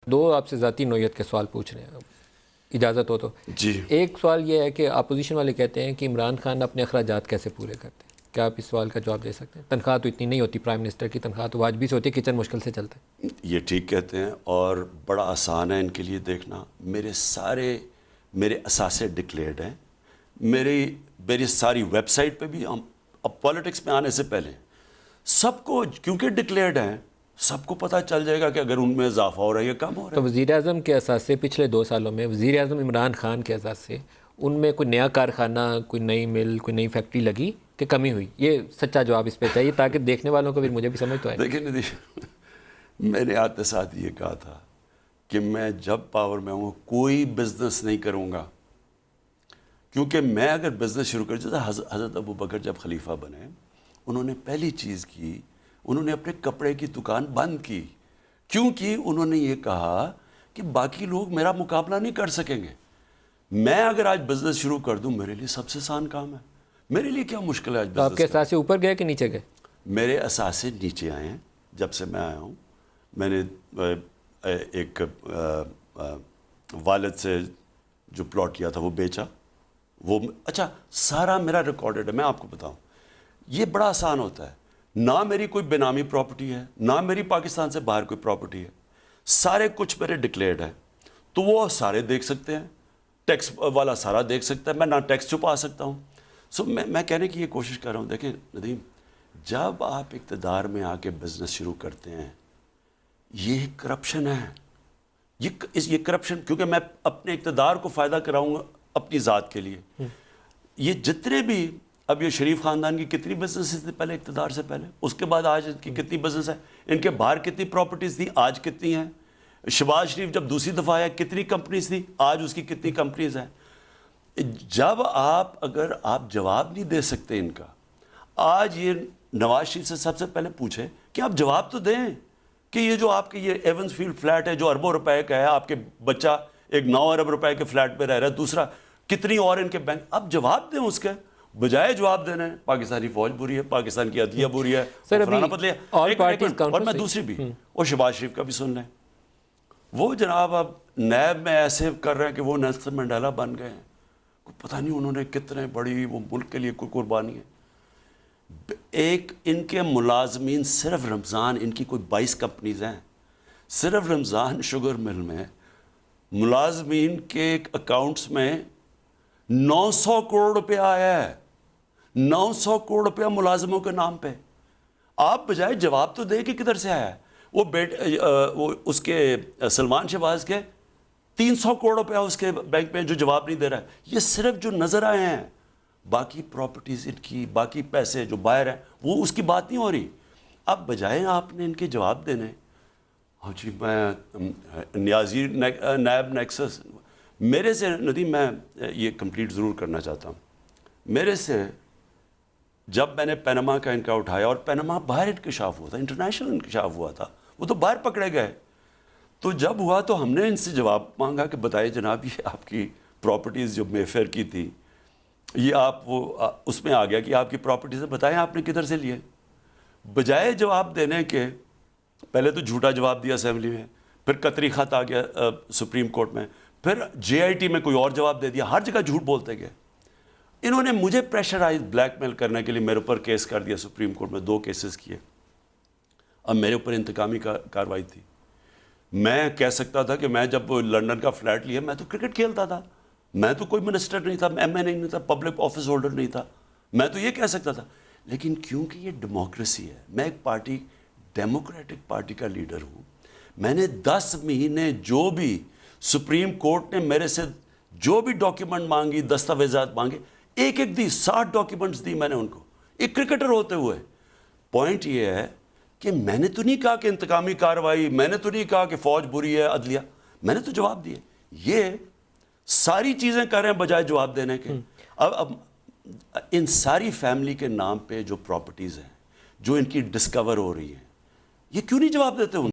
دو آپ سے ذاتی نوعیت کے سوال پوچھ رہے ہیں، اجازت ہو تو؟ جی ایک سوال یہ ہے کہ اپوزیشن والے کہتے ہیں کہ عمران خان اپنے اخراجات کیسے پورے کرتے ہیں؟ کیا آپ اس سوال کا جواب دے سکتے ہیں؟ تنخواہ تو اتنی نہیں ہوتی، پرائم منسٹر کی تنخواہ تو واجبی سے ہوتی ہے، کچن مشکل سے چلتا ہے۔ یہ ٹھیک کہتے ہیں، اور بڑا آسان ہے ان کے لیے دیکھنا۔ میرے اثاثے ڈکلیئرڈ ہیں، میری ساری ویب سائٹ پہ بھی، ہم اب پالیٹکس میں آنے سے پہلے سب کو، کیونکہ ڈکلیئرڈ ہیں، سب کو پتہ چل جائے گا کہ اگر ان میں اضافہ ہو رہا ہے یا کم ہو رہا تو ہے۔ وزیر اعظم کے اثاثے پچھلے 2 سالوں میں، وزیر اعظم عمران خان کے اثاثے، ان میں کوئی نیا کارخانہ، کوئی نئی مل، کوئی نئی فیکٹری لگی کہ کمی ہوئی؟ یہ سچا جواب اس پہ چاہیے تاکہ دیکھنے والوں کو بھی، مجھے بھی سمجھ تو آئے۔ دیکھیں ندی، میں نے آتے ساتھ یہ کہا تھا کہ میں جب پاور میں ہوں کوئی بزنس نہیں کروں گا، کیونکہ میں اگر بزنس شروع کر، جیسے حضرت ابو بکر جب خلیفہ بنے، انہوں نے پہلی چیز کی، انہوں نے اپنے کپڑے کی دکان بند کی، کیونکہ انہوں نے یہ کہا کہ باقی لوگ میرا مقابلہ نہیں کر سکیں گے۔ میں اگر آج بزنس شروع کر دوں، میرے لیے سب سے آسان کام ہے، میرے لیے کیا مشکل ہے آج تو آپ کے بزنس کرنا۔ اثاثے اوپر گئے کہ نیچے گئے؟ میرے اثاثے نیچے آئے ہیں جب سے میں آیا ہوں۔ میں نے ایک والد سے جو پلاٹ لیا تھا وہ بیچا، وہ اچھا سارا میرا ریکارڈڈ ہے۔ میں آپ کو بتاؤں، یہ بڑا آسان ہوتا ہے، نہ میری کوئی بے نامی پراپرٹی ہے، نہ میری پاکستان سے باہر کوئی پراپرٹی ہے، سارے کچھ میرے ڈکلیئرڈ ہے، تو وہ سارے دیکھ سکتے ہیں، ٹیکس والا سارا دیکھ سکتا ہے، میں نہ ٹیکس چھپا سکتا ہوں۔ میں کہنے کی یہ کوشش کر رہا ہوں، دیکھیں ندیم، جب آپ اقتدار میں آ کے بزنس شروع کرتے ہیں، یہ کرپشن ہے، یہ کرپشن، کیونکہ میں اپنے اقتدار کو فائدہ کراؤں گا اپنی ذات کے لیے۔ یہ جتنے بھی، اب یہ شریف خاندان کی کتنی بزنس تھی پہلے اقتدار سے پہلے، اس کے بعد آج ان کی کتنی بزنس ہے، ان کے باہر کتنی پراپرٹیز تھی، آج کتنی ہیں۔ شہباز شریف جب دوسری دفعہ آیا کتنی کمپنیز تھی، آج اس کی کتنی کمپنیز ہیں۔ جب اگر آپ جواب نہیں دے سکتے ان کا، آج یہ نواز شریف سے سب سے پہلے پوچھے کہ آپ جواب تو دیں کہ یہ جو آپ کے یہ ایونز فیلڈ فلیٹ ہے جو اربوں روپے کا ہے، آپ کے بچہ ایک 9 ارب روپے کے فلیٹ پہ رہ رہا ہے، دوسرا کتنی اور ان کے بینک، آپ جواب دیں اس کے بجائے جواب دینے پاکستانی فوج بری ہے، پاکستان کی عدلیہ بری ہے، فلانا بدلے، اور میں دوسری بھی، اور شہباز شریف کا بھی سن لیں، وہ جناب اب نیب میں ایسے کر رہے ہیں کہ وہ نیلسن منڈیلا بن گئے ہیں، پتہ نہیں انہوں نے کتنے بڑی وہ ملک کے لیے کوئی قربانی ہے۔ ایک ان کے ملازمین، صرف رمضان ان کی کوئی 22 کمپنیز ہیں، صرف رمضان شوگر مل میں ملازمین کے اکاؤنٹس میں 900 کروڑ روپیہ آیا ہے، 900 کروڑ روپیہ ملازموں کے نام پہ۔ آپ بجائے جواب تو دیں کہ کدھر سے آیا ہے۔ وہ اس کے سلمان شہباز کے 300 کروڑ روپیہ اس کے بینک میں جو جواب نہیں دے رہا ہے۔ یہ صرف جو نظر آئے ہیں، باقی پراپرٹیز ان کی، باقی پیسے جو باہر ہیں، وہ اس کی بات نہیں ہو رہی۔ اب بجائے آپ نے ان کے جواب دینے، ہاں جی میں نیازی نیب نیکسس، میرے سے ندیم، میں یہ کمپلیٹ ضرور کرنا چاہتا ہوں، میرے سے جب میں نے پینما کا ان کا اٹھایا، اور پینما باہر انکشاف ہوا تھا، انٹرنیشنل انکشاف ہوا تھا، وہ تو باہر پکڑے گئے، تو جب ہوا تو ہم نے ان سے جواب مانگا کہ بتائے جناب یہ آپ کی پراپرٹیز جو مے فیئر کی تھی، یہ آپ وہ اس میں آ گیا کہ آپ کی پراپرٹیز بتائیں آپ نے کدھر سے لیے۔ بجائے جواب دینے کے، پہلے تو جھوٹا جواب دیا اسمبلی میں، پھر قطری خط آ گیا سپریم کورٹ میں، پھر جے آئی ٹی میں کوئی اور جواب دے دیا، ہر جگہ جھوٹ بولتے گئے۔ انہوں نے مجھے پریشرائز بلیک میل کرنے کے لیے میرے اوپر کیس کر دیا سپریم کورٹ میں، 2 کیسز کیے۔ اب میرے اوپر انتقامی کارروائی تھی۔ میں کہہ سکتا تھا کہ میں جب لنڈن کا فلیٹ لیا، میں تو کرکٹ کھیلتا تھا، میں تو کوئی منسٹر نہیں تھا، ایم این اے نہیں تھا، پبلک آفس ہولڈر نہیں تھا، میں تو یہ کہہ سکتا تھا۔ لیکن کیونکہ یہ ڈیموکریسی ہے، میں ایک پارٹی، ڈیموکریٹک پارٹی کا لیڈر ہوں، میں نے 10 مہینے جو بھی سپریم کورٹ نے میرے سے جو بھی ڈاکیومنٹ مانگی، دستاویزات مانگے، ایک دی، 60 ڈاکیومنٹس دی میں نے ان کو، ایک کرکٹر ہوتے ہوئے۔ پوائنٹ یہ ہے کہ میں نے تو نہیں کہا کہ انتقامی کارروائی، میں نے تو نہیں کہا کہ فوج بری ہے، عدلیہ، میں نے تو جواب دیے۔ یہ ساری چیزیں کر رہے ہیں بجائے جواب دینے کے۔ اب ان ساری فیملی کے نام پہ جو پراپرٹیز ہیں، جو ان کی ڈسکور ہو رہی ہیں، یہ کیوں نہیں جواب دیتے ان